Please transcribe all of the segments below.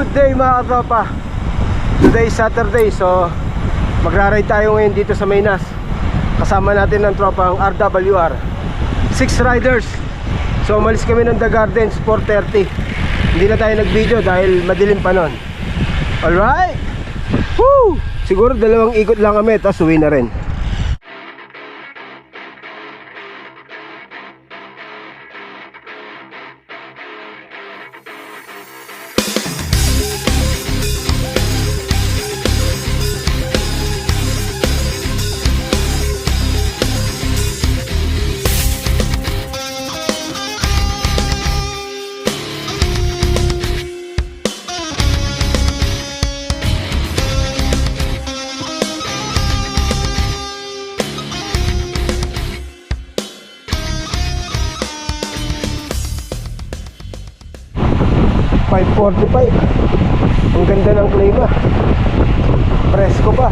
Good day mga katropa. Today is Saturday, so magra-ride tayo ngayon dito sa Maynas. Kasama natin ng tropang RWR 6 riders. So umalis kami ng The Gardens 4:30. Hindi na tayo nag-video dahil madilim pa nun. Alright. Woo! Siguro 2 ikot lang kami, tapos uwi na rin. 5:45. Ang ganda ng klima. Presko pa.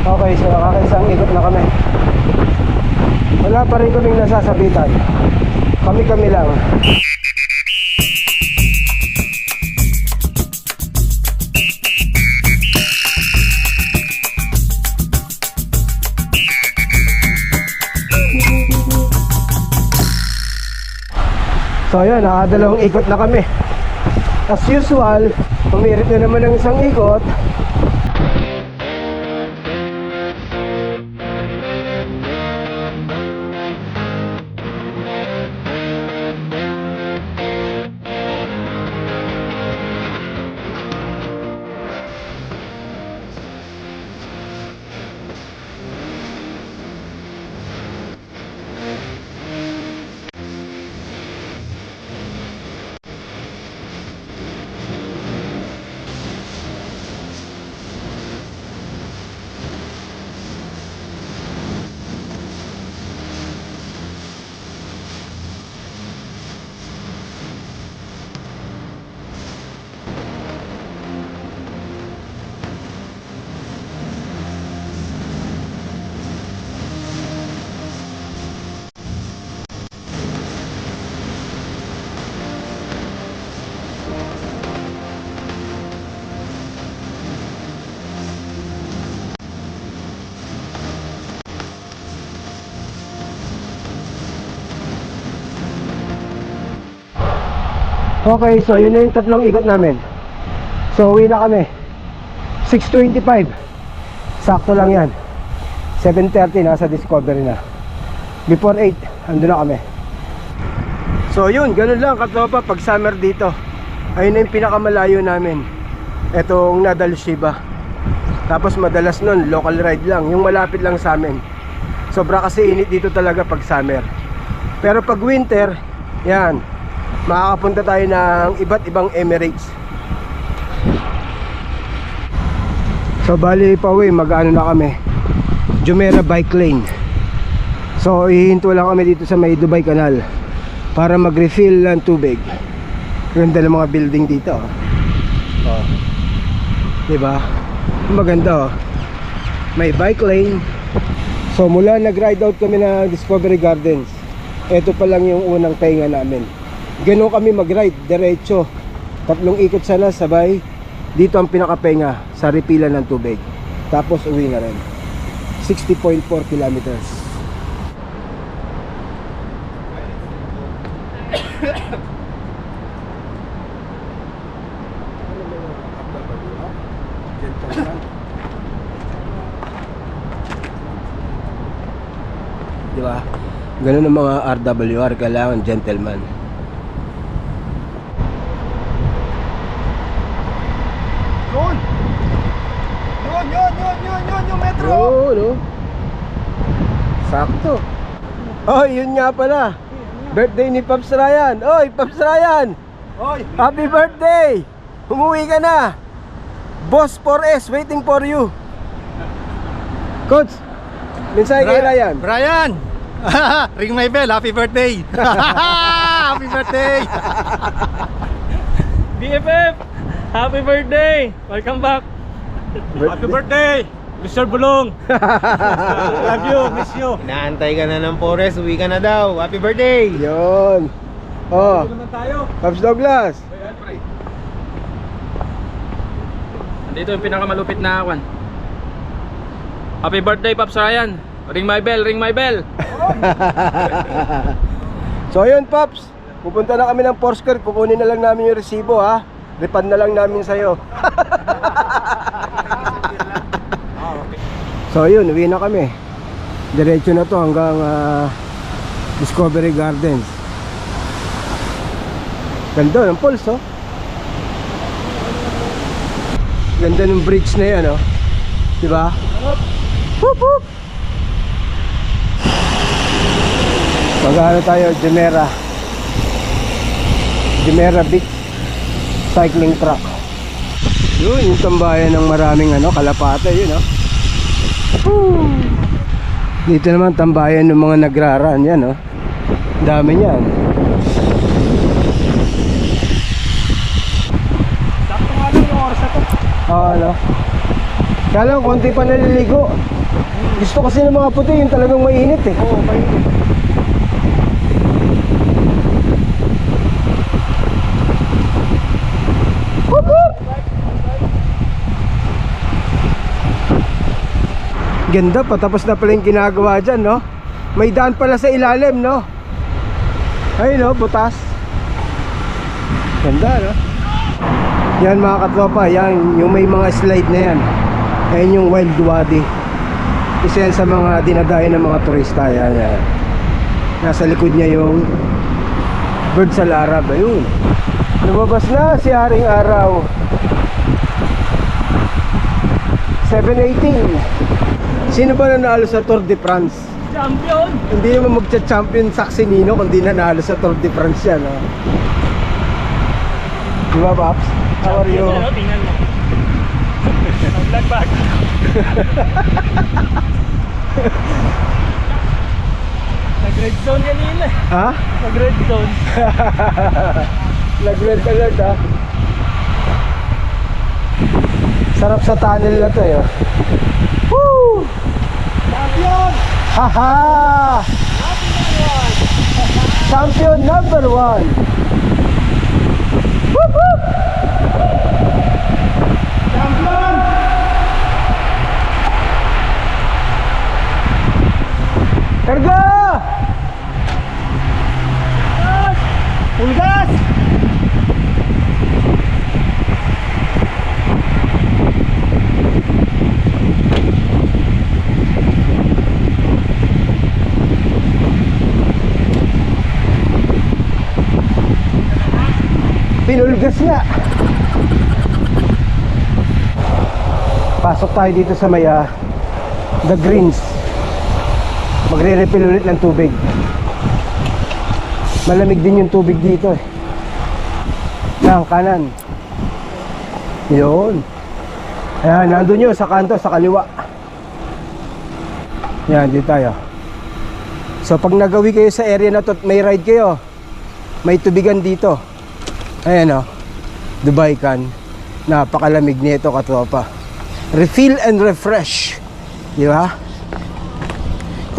Okay, so nakakaisang ikot na kami. Wala pa rin kaming nasasabitan. Kami-kami lang. So yun, nakadalawang ikot na kami. As usual, pumirit na naman ng isang ikot. Okay, so yun na yung tatlong ikot namin. So uwi na kami 6:25. Sakto lang yan. 7:30 nasa Discovery na. Before 8 andun na kami. So yun, ganun lang katropa pag summer dito. Ayun na yung pinakamalayo namin, etong Nadal Shiba. Tapos madalas nun local ride lang, yung malapit lang sa amin. Sobra kasi init dito talaga pag summer. Pero pag winter, yan, makakapunta tayo ng iba't ibang Emirates. So bali pauwi, mag-ano na kami, Jumeirah Bike Lane. So ihinto lang kami dito sa may Dubai Canal para mag-refill ng tubig. Ganda ng mga building dito. Oh. Diba? Maganda oh. May bike lane. So mula nag-ride out kami na Discovery Gardens, ito pa lang yung unang pahinga namin. Ganun kami mag-ride, diretso. 3 ikot sana sabay. Dito ang pinakapahinga sa refilan ng tubig. Tapos uwi na rin. 60.4 kilometers. Diba? Ganun ang mga RWR, kailangan gentleman. Yun, yung metro. Oo, no? Sakto. Oh, yun nga pala. Birthday ni Pops Ryan. Oy, Pops Ryan! Hoy, Happy birthday! Umuwi ka na. Boss 4S waiting for you. Coach, mensahe kay Ryan. Brian! Ring my bell, happy birthday! Happy birthday! BFF! Happy birthday! Welcome back! Happy birthday! Mr. Bulong! Love you, miss you! Inaantay ka na ng Forest, uwi ka na daw. Happy birthday! Yun. Oh, naman tayo! Pops Douglas. Dito yung pinakamalupit na akwan. Happy birthday, Pops Ryan! Ring my bell, ring my bell! So ayun, Pops. Pupunta na kami ng Porsche. Kukunin na lang namin yung resibo, ha. Refund na lang namin sa'yo. So ayun, uwi na kami. Diretso na to hanggang Discovery Gardens. Ganda ng falls, oh. Ganda ng bridge na yan, oh. Diba? Hup hup. Mag-ano tayo, Jumeirah Beach cycling track. Yun, yung tambayan ng maraming kalapate, yun, oh. Dito naman tambayan ng mga nagraran, yan, oh. Dami niyan. Sakto nga lang yung oras na to. Ano? Kaya lang, konti pa naliligo. Gusto kasi ng mga puti, yung talagang mainit, eh. Oo, mainit. Hup, hup! Ganda, patapos na pala yung ginagawa dyan, no? May daan pala sa ilalim, no? Ayun, no? Butas. Ganda, no? Yan, mga katropa, yan, yung may mga slide na yan. Ayan yung Wild Wadi. Isa yan sa mga dinadayo ng mga turista. Yan, yan. Nasa likod niya yung Birds Al Arab. Ayun. Lumabas na si Haring Araw. 718. Sino ba nanalo sa Tour de France? Champion! Hindi naman magcha-champion Saxenino kundi nanalo sa Tour de France yan, no? Diba, Pops? How are you? Ano, tingnan mo. Vlog back. Nag-red zone kanina. Ha? Nag-red zone. Nag-red alert, ha? Sarap sa tunnel na to, eh. Woo! Champion! Haha! Champion number 1! Whoop whoop! Champion! Karga! Pulgas! Pinulgas nga. Pasok tayo dito sa may The Greens. Magre-refill ulit ng tubig. Malamig din yung tubig dito, eh. Ng kanan. Yun. Ayan, nandun yun sa kanto, sa kaliwa. Yan, dito tayo. So pag nagawi kayo sa area na to at may ride kayo, may tubigan dito. Ayan, oh, Dubai Can. Napakalamig nito, katropa. Refill and refresh. Di ba?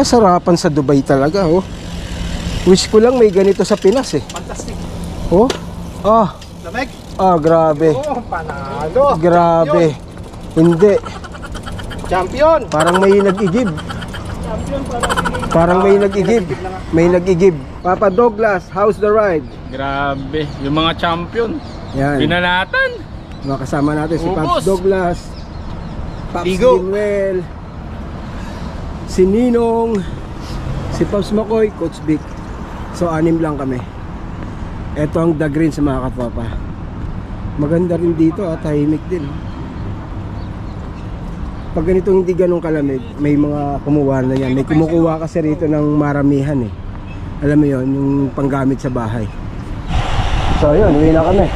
Kasarapan sa Dubai talaga, oh. Wish ko lang may ganito sa Pinas, eh. Fantastic! Oh, ah, Lamig? grabe. Oh, panalo! Grabe. Hindi. Champion! Parang may nag-igib. Parang may nag-igib. May nag-igib. Papa Douglas, how's the ride? Grabe, yung mga champion. Yan. Binanatan. Makasama natin si Ubos. Pops Douglas, Pops Ligo. Linuel, si Ninong, si Si Pops Makoy, Coach Vic. So 6 lang kami. Ito ang The Green sa mga katropa. Maganda rin dito, tahimik din. Pag ganito hindi ganun kalamig, may mga kumuha na yan. May kumukuha kasi rito ng maramihan eh. Alam mo yon, yung panggamit sa bahay. So yun, uwi na kami.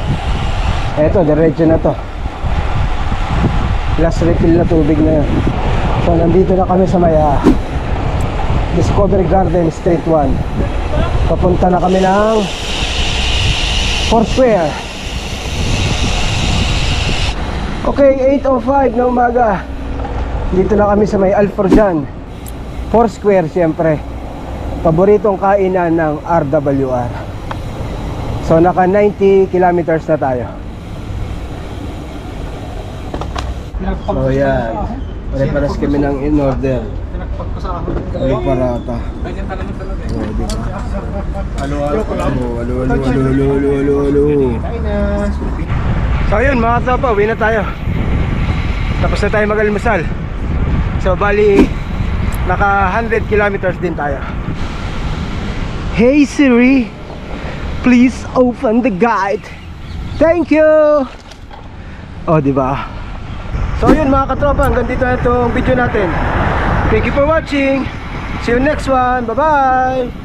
Eto, diretso na to. Last refill na tubig na yun. So nandito na kami sa may Discovery Garden Street 1. Papunta na kami ng Foursquare. Okay, 8:05 na umaga. Dito na kami sa may Alforjan Foursquare, siyempre paboritong kainan ng RWR. So naka 90 kilometers na tayo. So yan, pare-paras kami ng in order. Ay parata. Oh, diba? Alo. So yun mga tropa, uwi na tayo. Tapos na tayo mag-almusal. So bali naka 100 kilometers din tayo. Hey Siri, please open the guide. Thank you. Oh, di ba? So yun mga katropa, hanggang dito na itong video natin. Thank you for watching. See you next one. Bye bye.